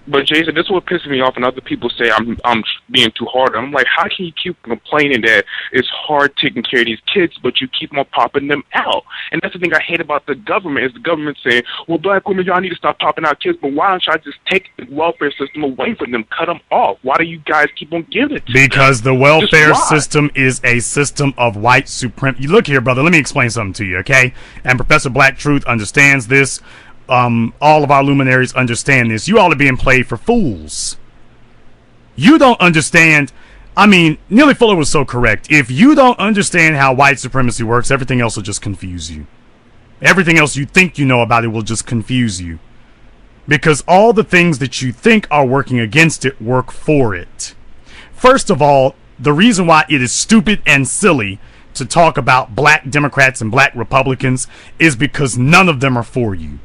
But Jason, this is what pisses me off, and other people say I'm being too hard. I'm like, how can you keep complaining that it's hard taking care of these kids, but you keep on popping them out? And that's the thing I hate about the government, is the government saying, well, black women, y'all need to stop popping out kids, but why don't y'all just take the welfare system away from them, cut them off? Why do you guys keep on giving it to Because them? The welfare system is a system of white supremacy. Look here, brother, let me explain something to you, okay? And Professor Black Truth understands this. All of our luminaries understand this. You all are being played for fools. You don't understand. I mean, Neely Fuller was so correct. If you don't understand how white supremacy works, everything else will just confuse you. Everything else you think you know about it will just confuse you. Because all the things that you think are working against it work for it. First of all, the reason why it is stupid and silly to talk about black Democrats and black Republicans is because none of them are for you.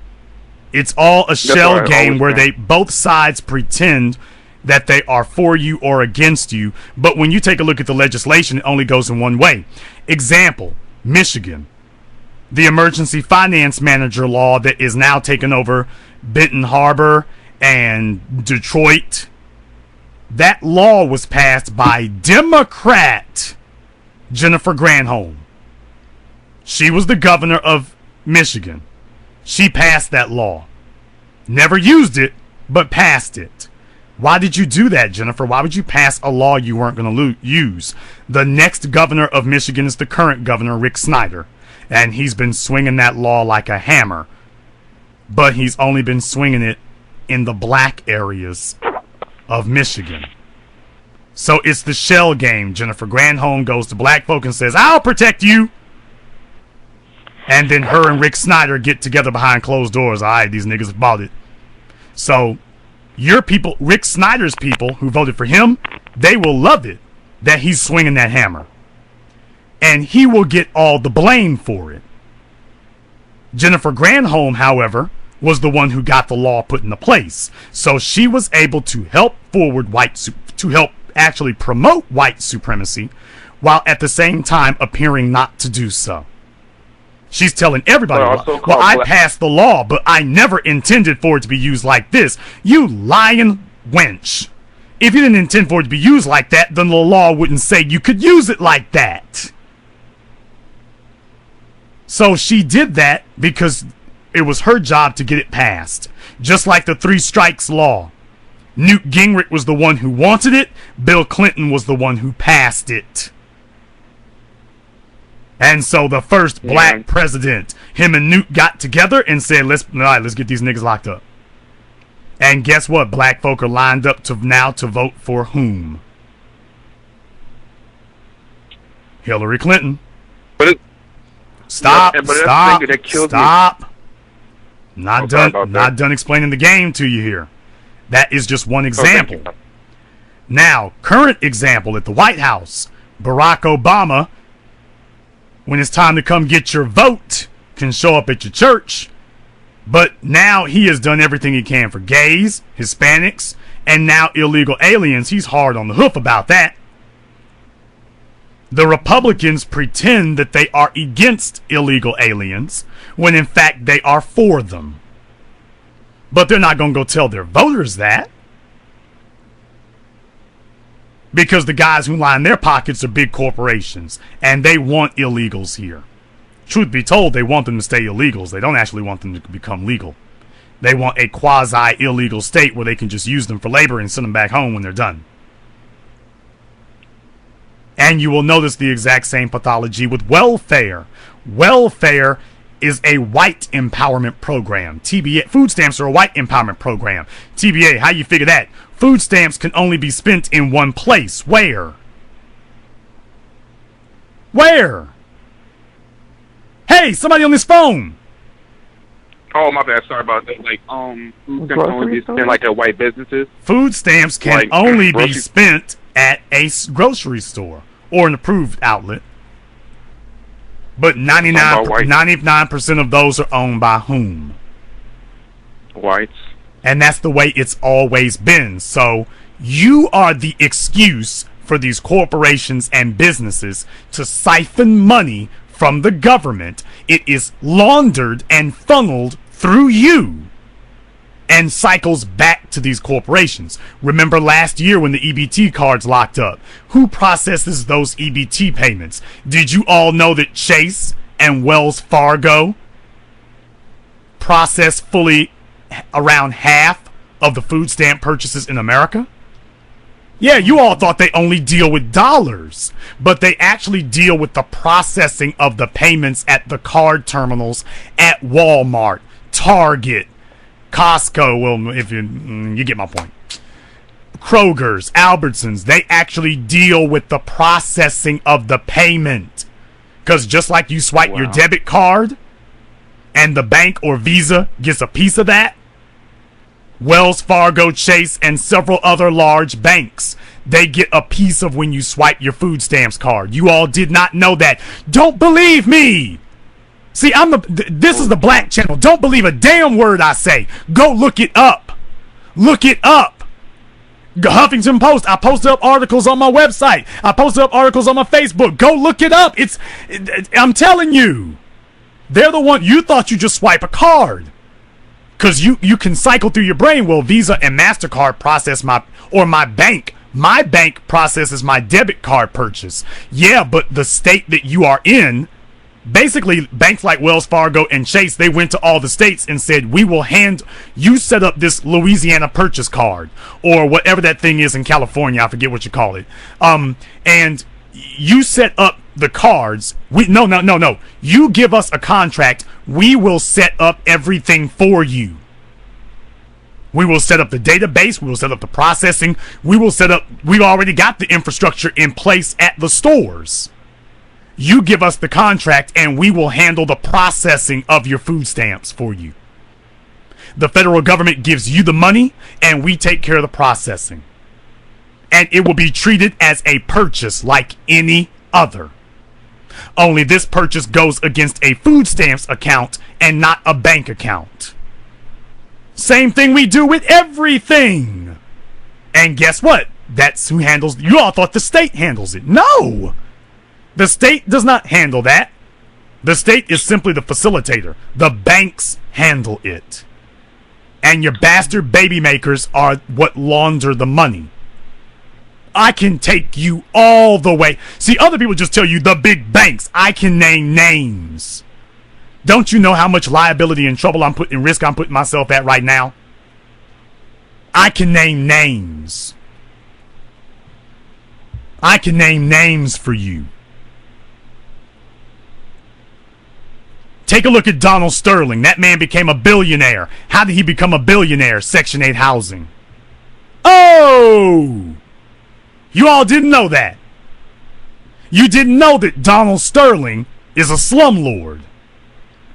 It's all a shell game where they both sides pretend that they are for you or against you. But when you take a look at the legislation, it only goes in one way. Example, Michigan. The emergency finance manager law that is now taking over Benton Harbor and Detroit. That law was passed by Democrat Jennifer Granholm. She was the governor of Michigan. She passed that law. Never used it, but passed it. Why did you do that, Jennifer? Why would you pass a law you weren't going to use? The next governor of Michigan is the current governor, Rick Snyder. And he's been swinging that law like a hammer. But he's only been swinging it in the black areas of Michigan. So it's the shell game. Jennifer Granholm goes to black folk and says, I'll protect you. And then her and Rick Snyder get together behind closed doors. All right, these niggas bought it. So your people, Rick Snyder's people who voted for him, they will love it that he's swinging that hammer. And he will get all the blame for it. Jennifer Granholm, however, was the one who got the law put into place. So she was able to help forward to help actually promote white supremacy while at the same time appearing not to do so. She's telling everybody, well, I passed the law, but I never intended for it to be used like this. You lying wench. If you didn't intend for it to be used like that, then the law wouldn't say you could use it like that. So she did that because it was her job to get it passed. Just like the 3 strikes law. Newt Gingrich was the one who wanted it. Bill Clinton was the one who passed it. And so the first black president, him and Newt got together and said, let's get these niggas locked up. And guess what? Black folk are lined up to vote for whom? Hillary Clinton. Stop. Not done explaining the game to you here. That is just one example. Now, current example at the White House, Barack Obama, when it's time to come get your vote, can show up at your church. But now he has done everything he can for gays, Hispanics, and now illegal aliens. He's hard on the hoof about that. The Republicans pretend that they are against illegal aliens when in fact they are for them. But they're not going to go tell their voters that. Because the guys who line their pockets are big corporations. And they want illegals here. Truth be told, they want them to stay illegals. They don't actually want them to become legal. They want a quasi-illegal state where they can just use them for labor and send them back home when they're done. And you will notice the exact same pathology with welfare. Welfare is a white empowerment program. TBA, food stamps are a white empowerment program. TBA, how you figure that? Food stamps can only be spent in one place. Where? Where? Hey, somebody on this phone. Oh, my bad. Sorry about that. Food stamps can only be spent at white businesses. Food stamps can only be spent at a grocery store or an approved outlet. But 99% of those are owned by whom? Whites. And that's the way it's always been. So you are the excuse for these corporations and businesses to siphon money from the government. It is laundered and funneled through you. and cycles back to these corporations. Remember last year when the EBT cards locked up? Who processes those EBT payments? Did you all know that Chase and Wells Fargo process fully around half of the food stamp purchases in America? Yeah, you all thought they only deal with dollars, but they actually deal with the processing of the payments at the card terminals at Walmart, Target, Costco. Well, if you get my point. Kroger's, Albertsons, they actually deal with the processing of the payment. Because just like you swipe your debit card and the bank or Visa gets a piece of that, Wells Fargo, Chase, and several other large banks, they get a piece of when you swipe your food stamps card. You all did not know that. Don't believe me. See, this is the Black Channel. Don't believe a damn word I say. Go look it up. Look it up. Huffington Post. I posted up articles on my website. I posted up articles on my Facebook. Go look it up. I'm telling you. They're the one. You thought you just swipe a card. Because you can cycle through your brain. Well, Visa and MasterCard process my bank. My bank processes my debit card purchase. Yeah, but the state that you are in, basically banks like Wells Fargo and Chase, they went to all the states and said, we will you set up this Louisiana purchase card or whatever that thing is in California. I forget what you call it. And you set up the cards. No. You give us a contract. We will set up everything for you. We will set up the database. We will set up the processing. We've already got the infrastructure in place at the stores. You give us the contract and we will handle the processing of your food stamps for you. The federal government gives you the money and we take care of the processing. And it will be treated as a purchase like any other. Only this purchase goes against a food stamps account and not a bank account. Same thing we do with everything. And guess what? That's who handles. You all thought the state handles it. No! The state does not handle that. The state is simply the facilitator. The banks handle it. And your bastard baby makers are what launder the money. I can take you all the way. See, other people just tell you the big banks. I can name names. Don't you know how much liability and trouble I'm putting myself at right now? I can name names. I can name names for you. Take a look at Donald Sterling. That man became a billionaire. How did he become a billionaire? Section 8 housing. Oh! You all didn't know that. You didn't know that Donald Sterling is a slumlord.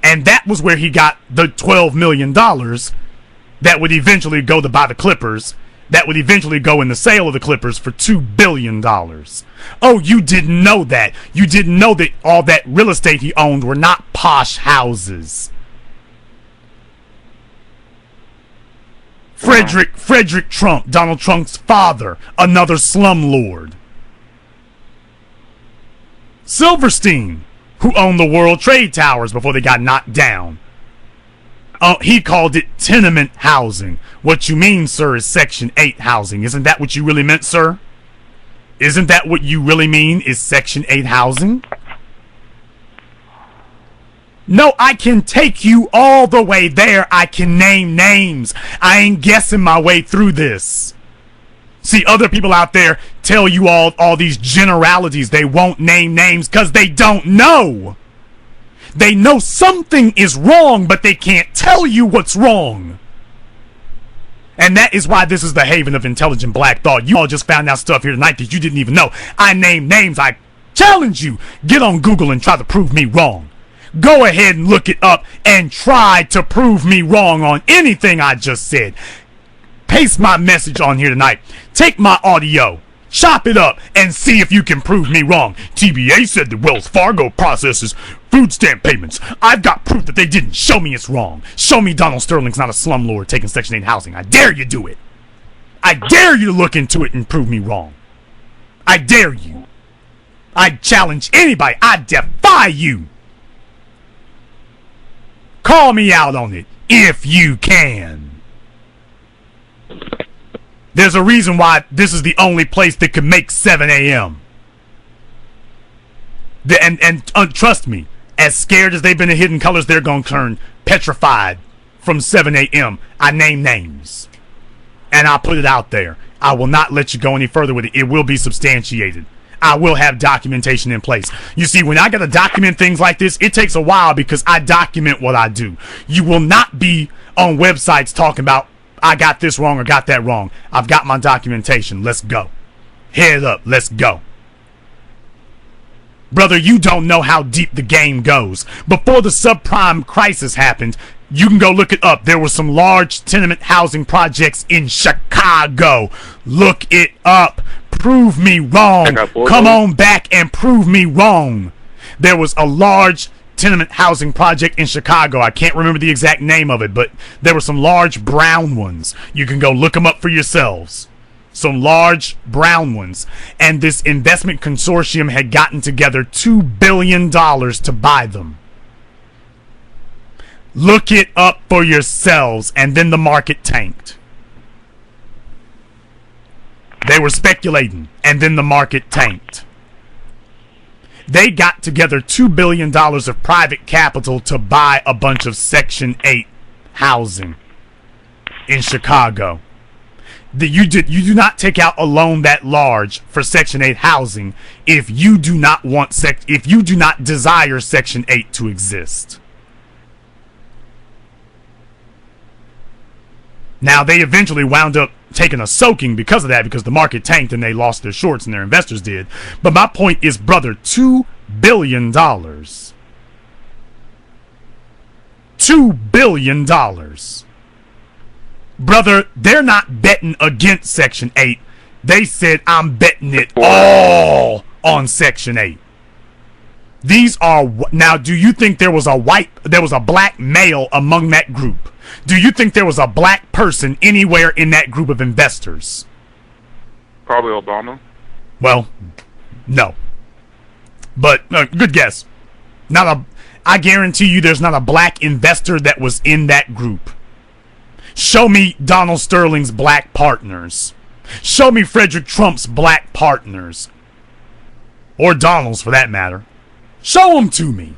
And that was where he got the $12 million that would eventually go to buy the Clippers, that would eventually go in the sale of the Clippers for $2 billion. Oh, you didn't know that. You didn't know that all that real estate he owned were not posh houses. Frederick Trump, Donald Trump's father, another slumlord. Silverstein, who owned the World Trade Towers before they got knocked down. He called it tenement housing. What you mean, sir, is Section 8 housing. Isn't that what you really meant, sir? Isn't that what you really mean is Section 8 housing? No, I can take you all the way there. I can name names. I ain't guessing my way through this. See, other people out there tell you all these generalities. They won't name names because they don't know. They know something is wrong, but they can't tell you what's wrong. And that is why this is the haven of intelligent black thought. You all just found out stuff here tonight that you didn't even know. I name names. I challenge you. Get on Google and try to prove me wrong. Go ahead and look it up and try to prove me wrong on anything I just said. Paste my message on here tonight. Take my audio, chop it up, and see if you can prove me wrong. TBA said that Wells Fargo processes food stamp payments. I've got proof that they didn't. Show me it's wrong. Show me Donald Sterling's not a slumlord taking Section 8 housing. I dare you do it. I dare you to look into it and prove me wrong. I dare you. I challenge anybody. I defy you. Call me out on it if you can. There's a reason why this is the only place that could make 7 a.m. And trust me, as scared as they've been of Hidden Colors, they're going to turn petrified from 7 a.m. I name names. And I'll put it out there. I will not let you go any further with it. It will be substantiated. I will have documentation in place. You see, when I got to document things like this, it takes a while because I document what I do. You will not be on websites talking about, I got this wrong or got that wrong. I've got my documentation. Let's go. Head up. Let's go. Brother, you don't know how deep the game goes. Before the subprime crisis happened, you can go look it up. There were some large tenement housing projects in Chicago. Look it up. Prove me wrong. Come on back and prove me wrong. There was a large tenement housing project in Chicago. I can't remember the exact name of it, but there were some large brown ones. You can go look them up for yourselves. Some large brown ones. And this investment consortium had gotten together $2 billion to buy them. Look it up for yourselves. And then the market tanked. They were speculating, and then the market tanked. They got together $2 billion of private capital to buy a bunch of Section 8 housing in Chicago. You do not take out a loan that large for Section 8 housing if you do not desire Section 8 to exist. Now, they eventually wound up taking a soaking because of that, because the market tanked and they lost their shorts and their investors did. But my point is, brother, $2 billion. $2 billion. Brother, they're not betting against Section 8. They said, I'm betting it all on Section 8. These are, now, do you think there was a black male among that group? Do you think there was a black person anywhere in that group of investors? Probably Obama. Well, no. But good guess. I guarantee you there's not a black investor that was in that group. Show me Donald Sterling's black partners. Show me Frederick Trump's black partners. Or Donald's, for that matter. Show them to me.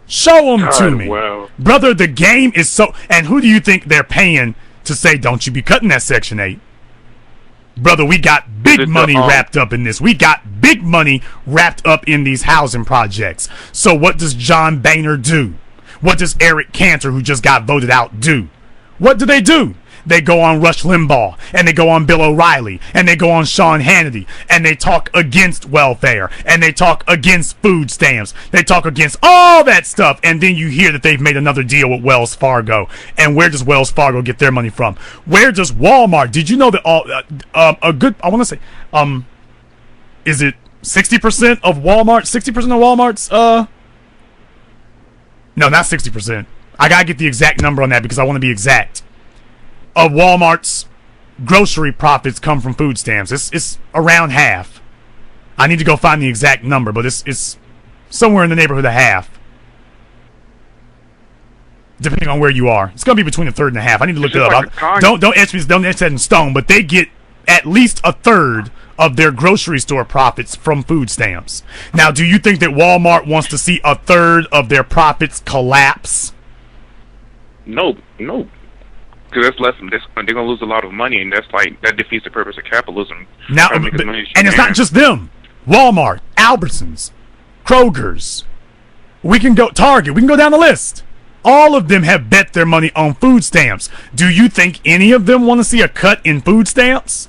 Show them to me. Wow. Brother, the game is so... And who do you think they're paying to say, don't you be cutting that Section 8? Brother, we got big money wrapped up in this. We got big money wrapped up in these housing projects. So what does John Boehner do? What does Eric Cantor, who just got voted out, do? What do? They go on Rush Limbaugh, and they go on Bill O'Reilly, and they go on Sean Hannity, and they talk against welfare, and they talk against food stamps. They talk against all that stuff, and then you hear that they've made another deal with Wells Fargo. And where does Wells Fargo get their money from? Where does Walmart? Did you know that is it 60% of Walmart? 60% of Walmart's no, not 60%. I gotta get the exact number on that because I want to be exact. Of Walmart's grocery profits come from food stamps. It's around half. I need to go find the exact number, but it's somewhere in the neighborhood of half. Depending on where you are. It's gonna be between a third and a half. I need to look it up. Don't etch that in stone, but they get at least a third of their grocery store profits from food stamps. Now, do you think that Walmart wants to see a third of their profits collapse? No. Because that's less. They're gonna lose a lot of money, and that defeats the purpose of capitalism. Now, and it's not just them. Walmart, Albertsons, Kroger's. We can go Target. We can go down the list. All of them have bet their money on food stamps. Do you think any of them want to see a cut in food stamps?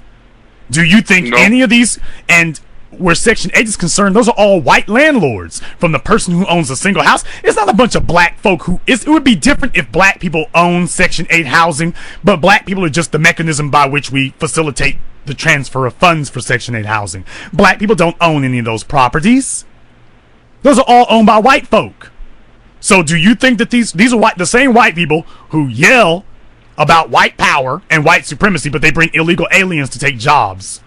Do you think any of these, and where Section 8 is concerned, those are all white landlords, from the person who owns a single house? It's not a bunch of black folk it would be different if black people own Section 8 housing, but black people are just the mechanism by which we facilitate the transfer of funds for Section 8 housing. Black people don't own any of those properties. Those are all owned by white folk. So do you think that these are the same white people who yell about white power and white supremacy, but they bring illegal aliens to take jobs?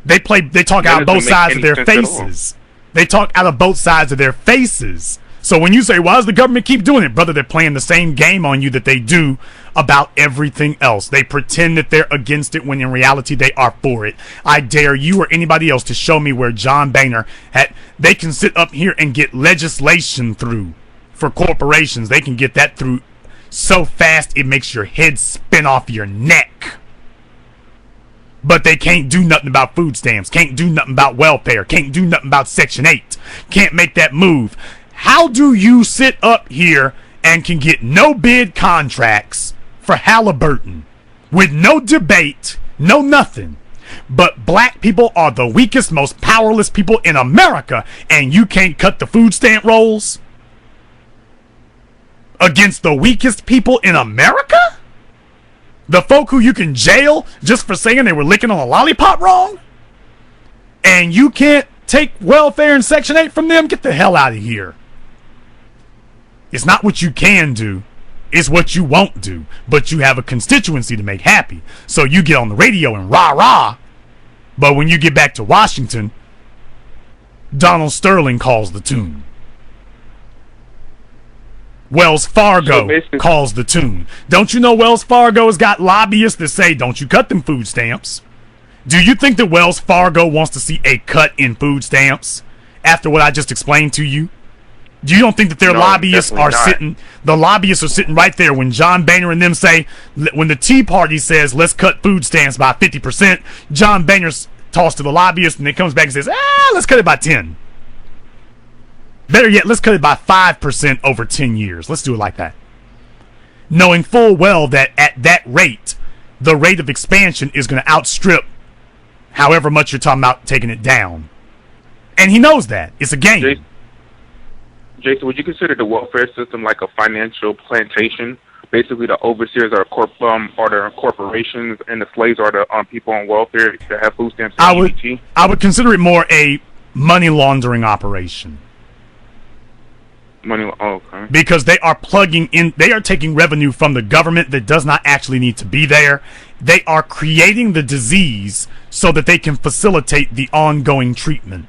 They talk out of both sides of their faces. They talk out of both sides of their faces. So when you say, why does the government keep doing it? Brother, they're playing the same game on you that they do about everything else. They pretend that they're against it when in reality they are for it. I dare you or anybody else to show me where John Boehner they can sit up here and get legislation through for corporations. They can get that through so fast it makes your head spin off your neck. But they can't do nothing about food stamps, can't do nothing about welfare, can't do nothing about Section 8, can't make that move. How do you sit up here and can get no bid contracts for Halliburton with no debate, no nothing? But black people are the weakest, most powerless people in America, and you can't cut the food stamp rolls against the weakest people in America? The folk who you can jail just for saying they were licking on a lollipop wrong? And you can't take welfare and Section 8 from them? Get the hell out of here. It's not what you can do. It's what you won't do. But you have a constituency to make happy. So you get on the radio and rah-rah. But when you get back to Washington, Donald Sterling calls the tune. Wells Fargo calls the tune. Don't you know Wells Fargo has got lobbyists that say, don't you cut them food stamps? Do you think that Wells Fargo wants to see a cut in food stamps after what I just explained to you? You don't think that their lobbyists are sitting, the lobbyists are sitting right there when John Boehner and them say, when the Tea Party says, let's cut food stamps by 50%, John Boehner's tossed to the lobbyist and then comes back and says, let's cut it by 10. Better yet, let's cut it by 5% over 10 years. Let's do it like that. Knowing full well that at that rate, the rate of expansion is going to outstrip however much you're talking about taking it down. And he knows that. It's a game. Jason, would you consider the welfare system like a financial plantation? Basically, the overseers are the corporations, and the slaves are the people on welfare that have food stamps. I would consider it more a money laundering operation. Okay. Because they are plugging in, they are taking revenue from the government that does not actually need to be there. They are creating the disease so that they can facilitate the ongoing treatment.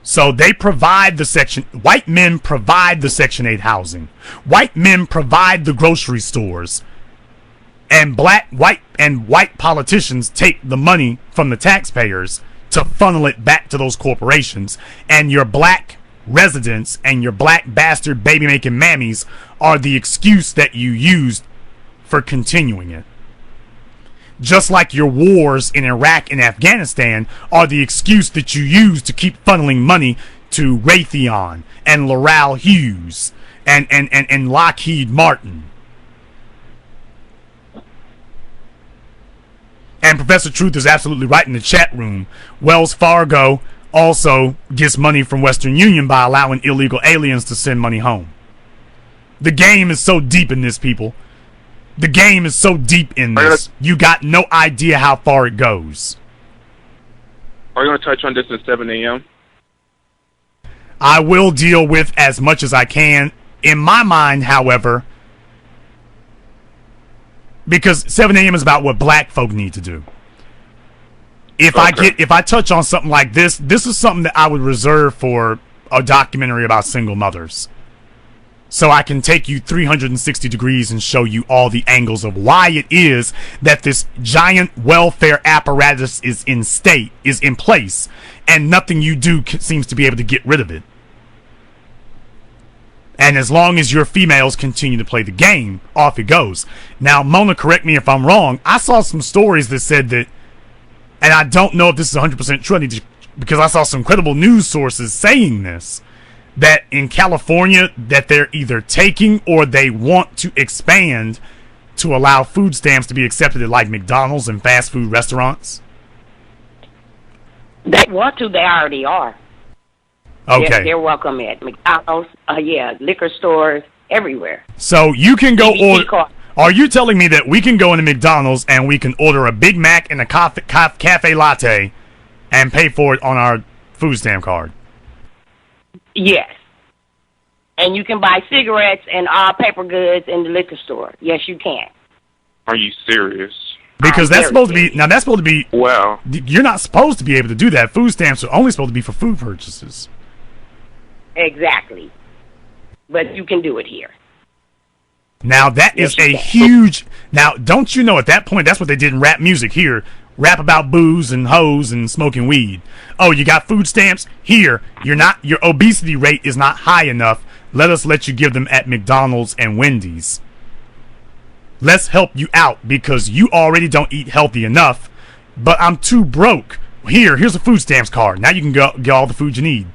So they provide white men provide the Section 8 housing. White men provide the grocery stores. And white politicians take the money from the taxpayers to funnel it back to those corporations. And your black residents and your black bastard baby-making mammies are the excuse that you used for continuing it. Just like your wars in Iraq and Afghanistan are the excuse that you use to keep funneling money to Raytheon and Laurel Hughes and Lockheed Martin. And Professor Truth is absolutely right in the chat room. Wells Fargo also gets money from Western Union by allowing illegal aliens to send money home. The game is so deep in this, people. The game is so deep in this. You got no idea how far it goes. Are you going to touch on this at 7 a.m.? I will deal with as much as I can. In my mind, however, because 7 a.m. is about what black folk need to do. If I touch on something like this is something that I would reserve for a documentary about single mothers. So I can take you 360 degrees and show you all the angles of why it is that this giant welfare apparatus is in place, and nothing you do seems to be able to get rid of it. And as long as your females continue to play the game, off it goes. Now, Mona, correct me if I'm wrong. I saw some stories that said that, and I don't know if this is 100% true, because I saw some credible news sources saying this, that in California that they're either taking or they want to expand to allow food stamps to be accepted at like McDonald's and fast food restaurants. They want to. They already are. Okay. They're welcome at McDonald's, liquor stores, everywhere. So you can go order. Are you telling me that we can go into McDonald's and we can order a Big Mac and a cafe latte and pay for it on our food stamp card? Yes. And you can buy cigarettes and all paper goods in the liquor store. Yes, you can. Are you serious? Because that's supposed to be, now that's supposed to be, Well, you're not supposed to be able to do that. Food stamps are only supposed to be for food purchases. Exactly. But you can do it here. Now that is a huge, now don't you know at that point, that's what they did in rap music here. Rap about booze and hoes and smoking weed. Oh, you got food stamps? Here, your obesity rate is not high enough. Let you give them at McDonald's and Wendy's. Let's help you out because you already don't eat healthy enough, but I'm too broke. Here's a food stamps card. Now you can get all the food you need.